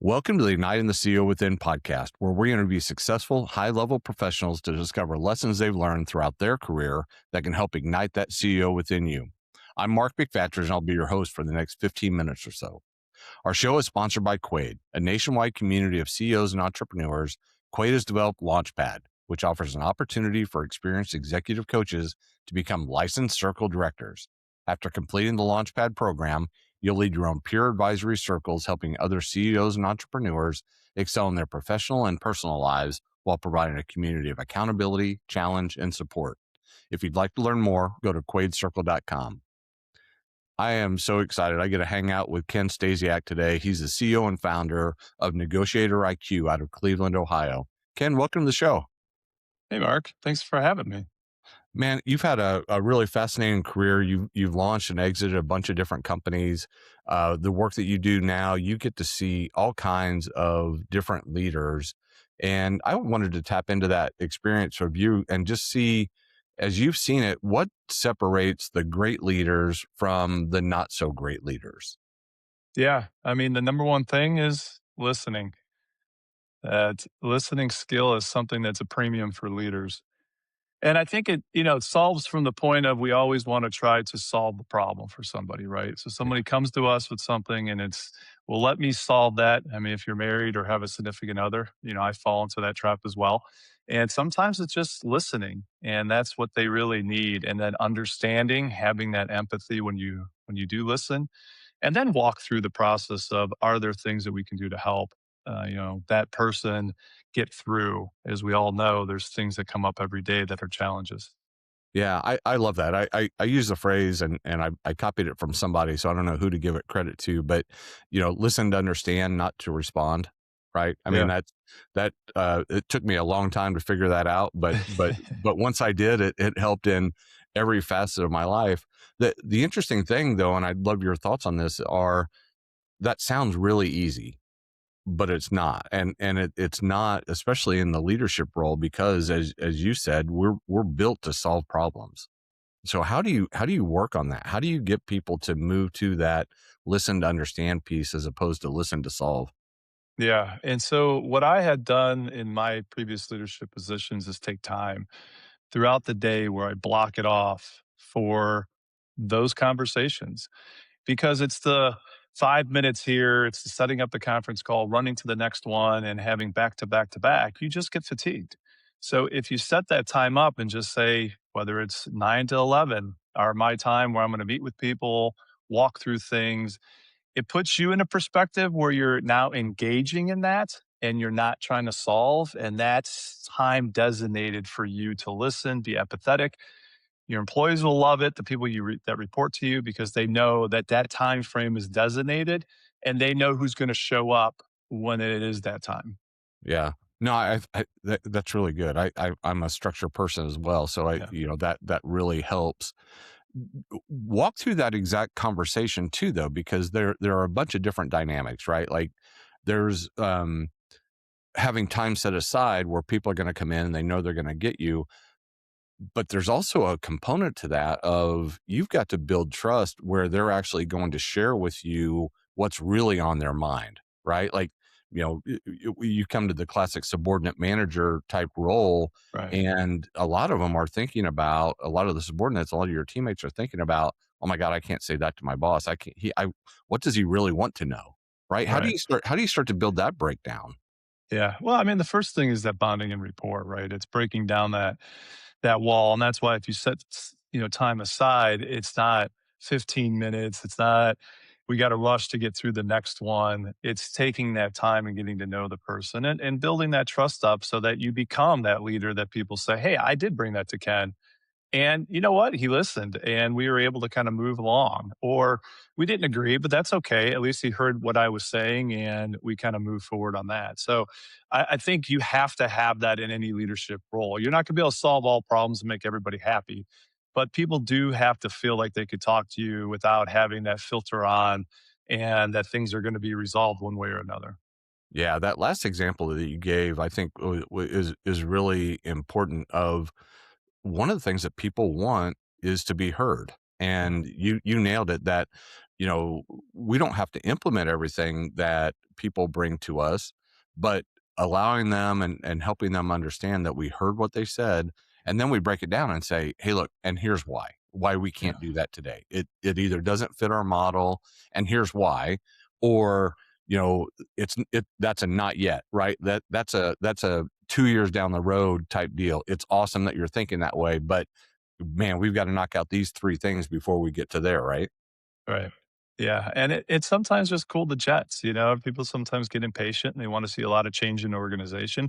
Welcome to the Igniting the CEO Within podcast, where we interview successful, high-level professionals to discover lessons they've learned throughout their career that can help ignite that CEO within you. I'm Mark McFatridge, and I'll be your host for the next 15 minutes or so. Our show is sponsored by Quaid, a nationwide community of CEOs and entrepreneurs. Quaid has developed Launchpad, which offers an opportunity for experienced executive coaches to become licensed circle directors. After completing the Launchpad program, you'll lead your own peer advisory circles, helping other CEOs and entrepreneurs excel in their professional and personal lives while providing a community of accountability, challenge, and support. If you'd like to learn more, go to quaidcircle.com. I am so excited. I get to hang out with Ken Stasiak today. He's the CEO and founder of NegotiatorIQ out of Cleveland, Ohio. Ken, welcome to the show. Hey, Mark. Thanks for having me. Man, you've had a really fascinating career. You've launched and exited a bunch of different companies. The work that you do now, you get to see all kinds of different leaders. And I wanted to tap into that experience of you and just see, as you've seen it, what separates the great leaders from the not so great leaders? Yeah. I mean, the number one thing is listening. That listening skill is something that's a premium for leaders. And I think it solves from the point of we always want to try to solve the problem for somebody, right? So Yeah. somebody comes to us with something and well, let me solve that. I mean, if you're married or have a significant other, I fall into that trap as well. And sometimes it's just listening, and that's what they really need. And then understanding, having that empathy when you do listen, and then walk through the process of, are there things that we can do to help that person get through? As we all know, there's things that come up every day that are challenges. Yeah, I love that. I use the phrase and I copied it from somebody, so I don't know who to give it credit to, but listen to understand, not to respond. Right. I mean, Yeah. it took me a long time to figure that out, but once I did, it helped in every facet of my life. The interesting thing though, and I'd love your thoughts on this, are that sounds really easy, but it's not. And it's not, especially in the leadership role, because as you said, we're built to solve problems. So how do you work on that? How do you get people to move to that listen to understand piece as opposed to listen to solve? Yeah. And so what I had done in my previous leadership positions is take time throughout the day where I block it off for those conversations, because it's the 5 minutes here, it's the setting up the conference call, running to the next one, and having back to back to back. You just get fatigued. So if you set that time up and just say, whether it's 9 to 11 or my time where I'm going to meet with people, walk through things, it puts you in a perspective where you're now engaging in that and you're not trying to solve. And that's time designated for you to listen, be empathetic. Your employees will love it, the people that report to you, because they know that that time frame is designated and they know who's going to show up when it is that time. Yeah. No, that's really good. I'm a structure person as well, so Yeah. that really helps. Walk through that exact conversation too, though, because there are a bunch of different dynamics, right? Like there's having time set aside where people are going to come in and they know they're going to get you. But there's also a component to that of you've got to build trust where they're actually going to share with you what's really on their mind, right? Like, you come to the classic subordinate manager type role, Right. and a lot of them are thinking about, a lot of the subordinates, a lot of your teammates are thinking about, oh my God, I can't say that to my boss. I can't, what does he really want to know? Right. Right. How do you start to build that breakdown? Yeah. Well, I mean, the first thing is that bonding and rapport, right? It's breaking down that wall. And that's why if you set, time aside, it's not 15 minutes. It's not, we got to rush to get through the next one. It's taking that time and getting to know the person and building that trust up so that you become that leader that people say, hey, I did bring that to Ken. And you know what? He listened and we were able to kind of move along. Or we didn't agree, but that's okay. At least he heard what I was saying and we kind of moved forward on that. So I think you have to have that in any leadership role. You're not going to be able to solve all problems and make everybody happy, but people do have to feel like they could talk to you without having that filter on, and that things are going to be resolved one way or another. Yeah, that last example that you gave, I think is really important. Of one of the things that people want is to be heard, Yeah. and you nailed it. That you know, we don't have to implement everything that people bring to us, but allowing them and helping them understand that we heard what they said, and then we break it down and say, "Hey, look, and here's why we Yeah. can't do that today. It either doesn't fit our model, and here's why, or you know, that's a not yet, right? That's a 2 years down the road type deal. It's awesome that you're thinking that way, but man, we've got to knock out these three things before we get to there, right? Right. Yeah, and it's sometimes just cool the jets, you know? People sometimes get impatient and they wanna see a lot of change in the organization.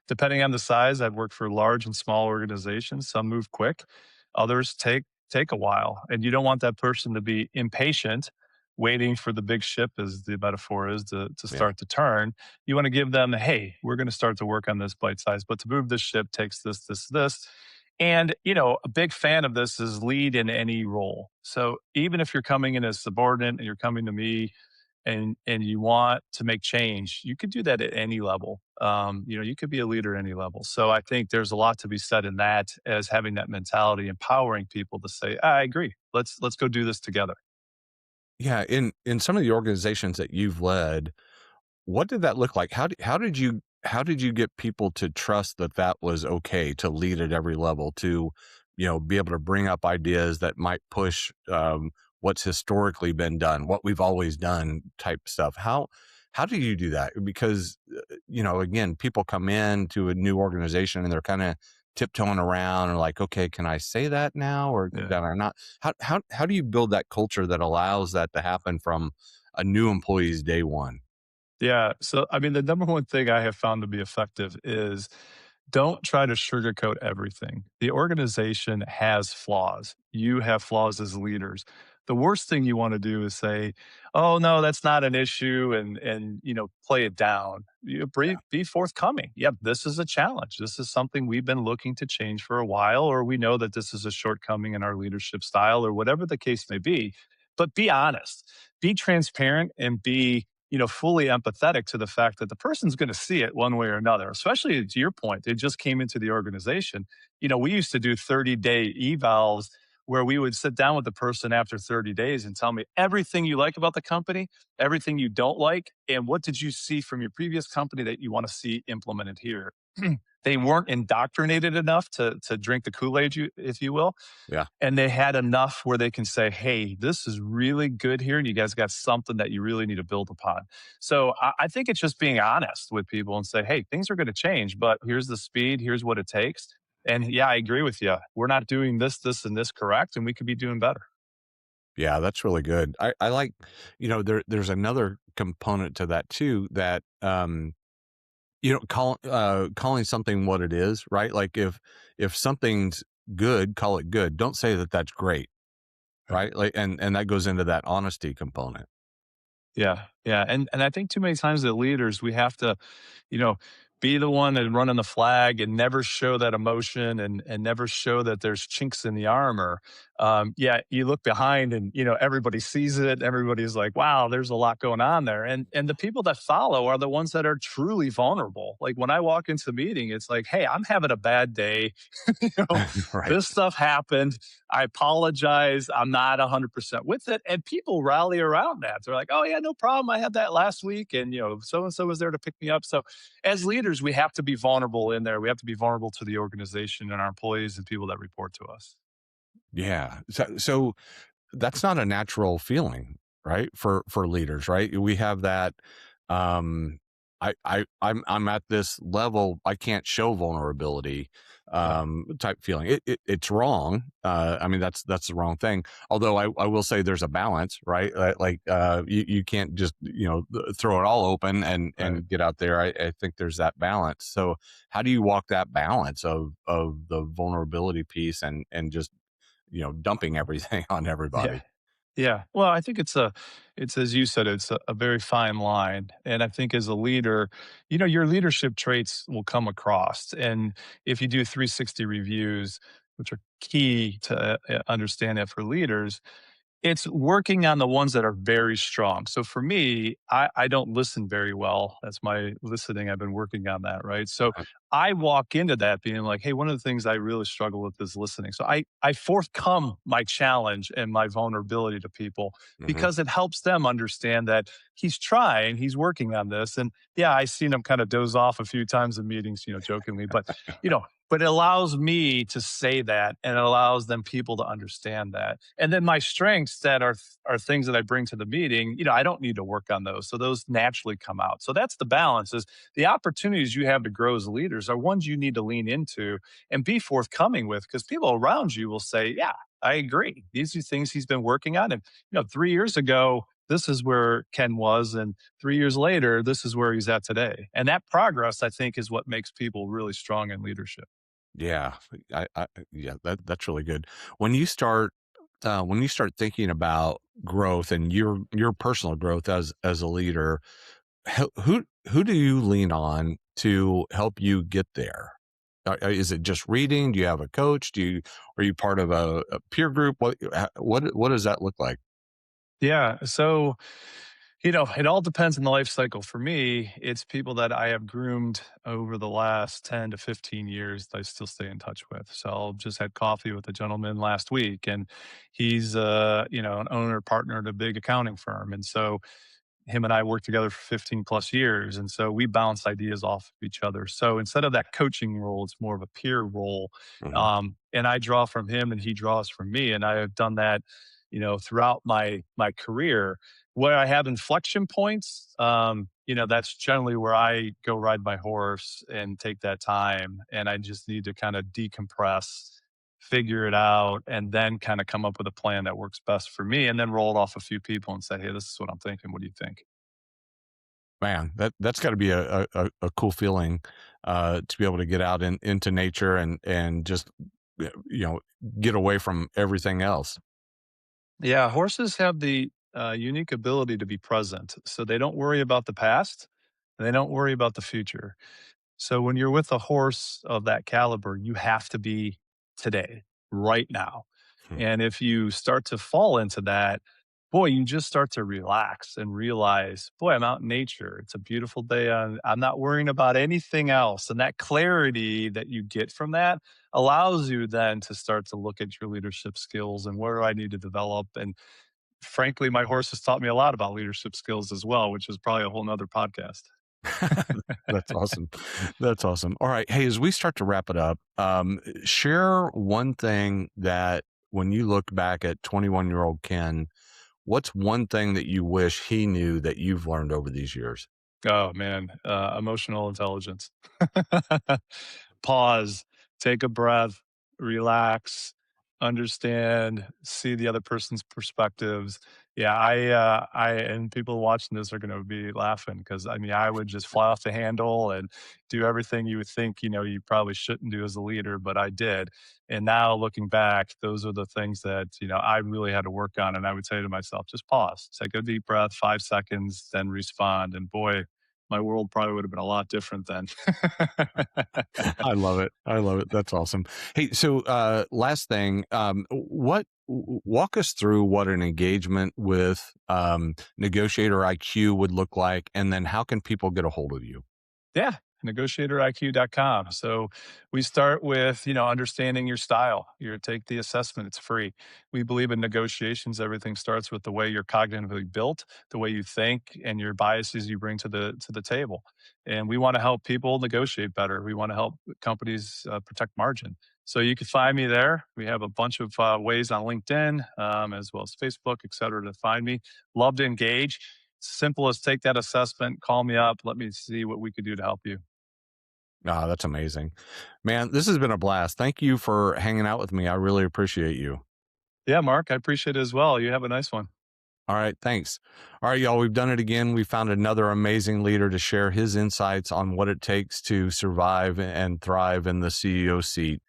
Depending on the size, I've worked for large and small organizations. Some move quick, others take a while, and you don't want that person to be impatient, waiting for the big ship, as the metaphor is, to Yeah. start to turn. You wanna give them, "Hey, we're gonna start to work on this bite size, but to move this ship takes this, this, this." And, you know, a big fan of this is lead in any role. So even if you're coming in as subordinate and you're coming to me and you want to make change, you could do that at any level. You know, you could be a leader at any level. So I think there's a lot to be said in that, as having that mentality, empowering people to say, I agree. Let's go do this together. Yeah, in some of the organizations that you've led, what did that look like? How did you get people to trust that that was okay to lead at every level, to, be able to bring up ideas that might push, what's historically been done, what we've always done type stuff? How do you do that? Because, again, people come in to a new organization and they're kinda tiptoeing around and like, "Okay, can I say that now or Yeah. can I not?" How do you build that culture that allows that to happen from a new employee's day one? Yeah. So, I mean, the number one thing I have found to be effective is don't try to sugarcoat everything. The organization has flaws. You have flaws as leaders. The worst thing you want to do is say, "Oh no, that's not an issue," and play it down. Be forthcoming. Yep, this is a challenge. This is something we've been looking to change for a while, or we know that this is a shortcoming in our leadership style, or whatever the case may be. But be honest, be transparent, and be fully empathetic to the fact that the person's going to see it one way or another, especially to your point. They just came into the organization. We used to do 30-day evals where we would sit down with the person after 30 days and tell me everything you like about the company, everything you don't like, and what did you see from your previous company that you want to see implemented here. They weren't indoctrinated enough to drink the Kool-Aid, if you will, Yeah. and they had enough where they can say, "Hey, this is really good here, and you guys got something that you really need to build upon." So I think it's just being honest with people and say, "Hey, things are going to change, but here's the speed, here's what it takes." And yeah, I agree with you. We're not doing this, this, and this correct, and we could be doing better. Yeah, that's really good. I like, there's another component to that too that, calling something what it is, right? Like if something's good, call it good. Don't say that that's great, Right. right? Like, and that goes into that honesty component. Yeah, yeah, and I think too many times as leaders, we have to, you know, be the one and running the flag and never show that emotion and never show that there's chinks in the armor. Yeah, you look behind and everybody sees it. Everybody's like, "Wow, there's a lot going on there," and the people that follow are the ones that are truly vulnerable. Like when I walk into the meeting, it's like, "Hey, I'm having a bad day. you know, Right. this stuff happened. I apologize. I'm not 100% with it." And people rally around that. They're like, "Oh, yeah, no problem. I had that last week. And, so and so was there to pick me up." So, as leaders, we have to be vulnerable in there. We have to be vulnerable to the organization and our employees and people that report to us. Yeah. So that's not a natural feeling, right? For leaders, right? We have that, um I'm at this level, I can't show vulnerability, Yeah. type feeling. It's wrong. I mean, that's the wrong thing. Although I will say there's a balance, right? You can't just, throw it all open Right. and get out there. I think there's that balance. So how do you walk that balance of the vulnerability piece and just, dumping everything on Yeah. everybody? Yeah. Well, I think it's as you said, it's a very fine line. And I think as a leader, your leadership traits will come across. And if you do 360 reviews, which are key to understand that for leaders, It's working on the ones that are very strong. So for me, I don't listen very well. That's my listening. I've been working on that, right? So I walk into that being like, hey, one of the things I really struggle with is listening. So I forthcome my challenge and my vulnerability to people Hmm. because it helps them understand that he's trying, he's working on this. And yeah, I've seen him kind of doze off a few times in meetings, jokingly, but it allows me to say that, and it allows them people to understand that. And then my strengths that are things that I bring to the meeting, I don't need to work on those. So those naturally come out. So that's the balance, is the opportunities you have to grow as leaders are ones you need to lean into and be forthcoming with, because people around you will say, yeah, I agree. These are things he's been working on. And 3 years ago, this is where Ken was, and 3 years later, this is where he's at today. And that progress, I think, is what makes people really strong in leadership. Yeah, yeah, that's really good. When you start when you start thinking about growth and your personal growth as a leader, who do you lean on to help you get there? Is it just reading? Do you have a coach? Are you part of a peer group? What does that look like? Yeah. So, it all depends on the life cycle. For me, it's people that I have groomed over the last 10 to 15 years that I still stay in touch with. So I just had coffee with a gentleman last week, and he's an owner partner at a big accounting firm. And so him and I worked together for 15 plus years. And so we bounce ideas off of each other. So instead of that coaching role, it's more of a peer role. Hmm. And I draw from him and he draws from me. And I have done that, throughout my career. Where I have inflection points, that's generally where I go ride my horse and take that time. And I just need to kind of decompress, figure it out, and then kind of come up with a plan that works best for me, and then roll it off a few people and say, hey, this is what I'm thinking. What do you think? Man, that's got to be a cool feeling to be able to get out into nature and just you know get away from everything else. Yeah, horses have the unique ability to be present. So they don't worry about the past and they don't worry about the future. So when you're with a horse of that caliber, you have to be today, right now. Hmm. And if you start to fall into that, boy, you just start to relax and realize, boy, I'm out in nature. It's a beautiful day. I'm not worrying about anything else. And that clarity that you get from that allows you then to start to look at your leadership skills and where do I need to develop. And frankly, my horse has taught me a lot about leadership skills as well, which is probably a whole nother podcast. That's awesome. That's awesome. All right. Hey, as we start to wrap it up, share one thing that when you look back at 21-year-old Ken, what's one thing that you wish he knew that you've learned over these years? Oh man, emotional intelligence. Pause, take a breath, relax, understand, see the other person's perspectives. Yeah, and people watching this are going to be laughing because I mean, I would just fly off the handle and do everything you would think, you probably shouldn't do as a leader, but I did. And now looking back, those are the things that, I really had to work on. And I would say to myself, just pause, take a deep breath, 5 seconds, then respond. And boy, my world probably would have been a lot different then. I love it. I love it. That's awesome. Hey, so last thing, walk us through what an engagement with Negotiator IQ would look like, and then how can people get a hold of you? Yeah, NegotiatorIQ.com. So we start with, understanding your style. You take the assessment, it's free. We believe in negotiations. Everything starts with the way you're cognitively built, the way you think, and your biases you bring to the table. And we want to help people negotiate better. We want to help companies protect margin. So you can find me there. We have a bunch of ways on LinkedIn, as well as Facebook, et cetera, to find me. Love to engage. Simple as take that assessment, call me up, let me see what we could do to help you. Ah, that's amazing, man. This has been a blast. Thank you for hanging out with me. I really appreciate you. Yeah, Mark, I appreciate it as well. You have a nice one. All right, thanks. All right, y'all, we've done it again. We found another amazing leader to share his insights on what it takes to survive and thrive in the CEO seat.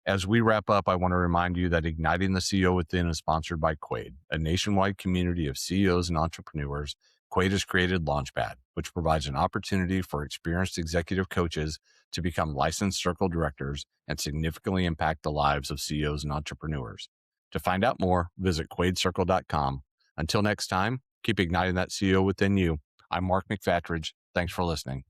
As we wrap up, I want to remind you that Igniting the CEO Within is sponsored by Quaid, a nationwide community of CEOs and entrepreneurs. Quaid has created Launchpad, which provides an opportunity for experienced executive coaches to become licensed circle directors and significantly impact the lives of CEOs and entrepreneurs. To find out more, visit QuadeCircle.com. Until next time, keep igniting that CEO within you. I'm Mark McFatridge. Thanks for listening.